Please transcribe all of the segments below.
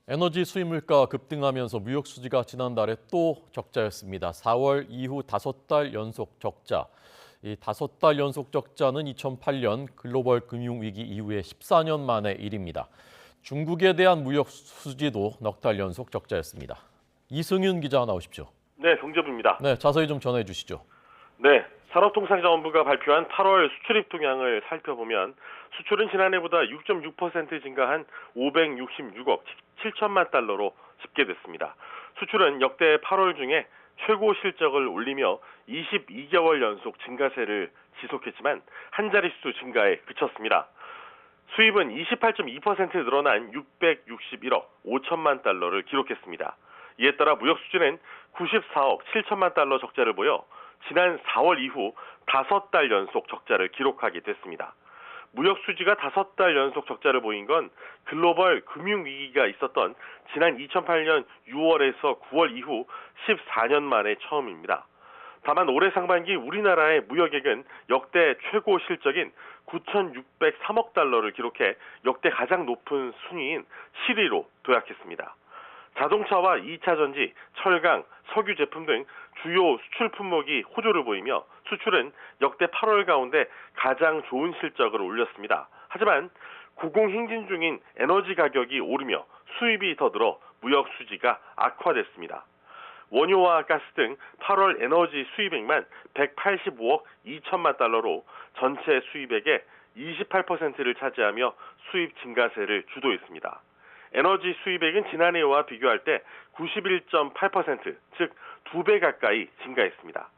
에너지 수입 물가 급등하면서 무역 수지가 지난달에 또 적자였습니다. 4월 이후 5달 연속 적자. 이 5달 연속 적자는 2008년 글로벌 금융위기 이후에 14년 만의 일입니다. 중국에 대한 무역 수지도 넉 달 연속 적자였습니다. 이승윤 기자 나오십시오. 네, 경제부입니다. 네, 자세히 좀 전해 주시죠. 네, 산업통상자원부가 발표한 8월 수출입 동향을 살펴보면 수출은 지난해보다 6.6% 증가한 566억 7천만 달러로 집계됐습니다. 수출은 역대 8월 중에 최고 실적을 올리며 22개월 연속 증가세를 지속했지만 한 자릿수 증가에 그쳤습니다. 수입은 28.2% 늘어난 661억 5천만 달러를 기록했습니다. 이에 따라 무역 수지는 94억 7천만 달러 적자를 보여 지난 4월 이후 5달 연속 적자를 기록하게 됐습니다. 무역 수지가 5달 연속 적자를 보인 건 글로벌 금융위기가 있었던 지난 2008년 6월에서 9월 이후 14년 만에 처음입니다. 다만 올해 상반기 우리나라의 무역액은 역대 최고 실적인 9,603억 달러를 기록해 역대 가장 높은 순위인 7위로 도약했습니다. 자동차와 2차 전지, 철강, 석유 제품 등 주요 수출 품목이 호조를 보이며 수출은 역대 8월 가운데 가장 좋은 실적을 올렸습니다. 하지만 고공행진 중인 에너지 가격이 오르며 수입이 더 늘어 무역 수지가 악화됐습니다. 원유와 가스 등 8월 에너지 수입액만 185억 2천만 달러로 전체 수입액의 28%를 차지하며 수입 증가세를 주도했습니다. 에너지 수입액은 지난해와 비교할 때 91.8%, 즉 2배 가까이 증가했습니다.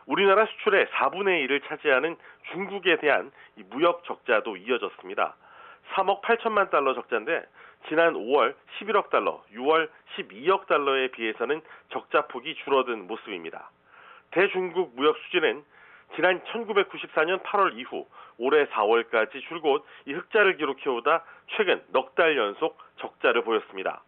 우리나라 수출의 4분의 1을 차지하는 중국에 대한 무역 적자도 이어졌습니다. 3억 8천만 달러 적자인데 지난 5월 11억 달러, 6월 12억 달러에 비해서는 적자폭이 줄어든 모습입니다. 대중국 무역 수지는 지난 1994년 8월 이후 올해 4월까지 줄곧 이 흑자를 기록해오다 최근 넉 달 연속 적자를 보였습니다.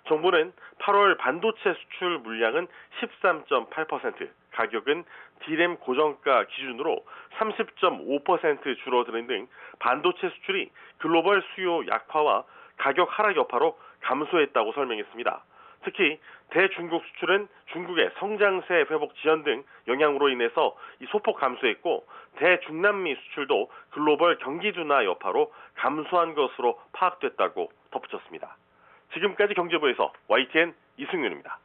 정부는 8월 반도체 수출 물량은 13.8%, 가격은 D램 고정가 기준으로 30.5% 줄어드는 등 반도체 수출이 글로벌 수요 약화와 가격 하락 여파로 감소했다고 설명했습니다. 특히 대중국 수출은 중국의 성장세 회복 지연 등 영향으로 인해서 소폭 감소했고 대중남미 수출도 글로벌 경기 둔화 여파로 감소한 것으로 파악됐다고 덧붙였습니다. 지금까지 경제부에서 YTN 이승윤입니다.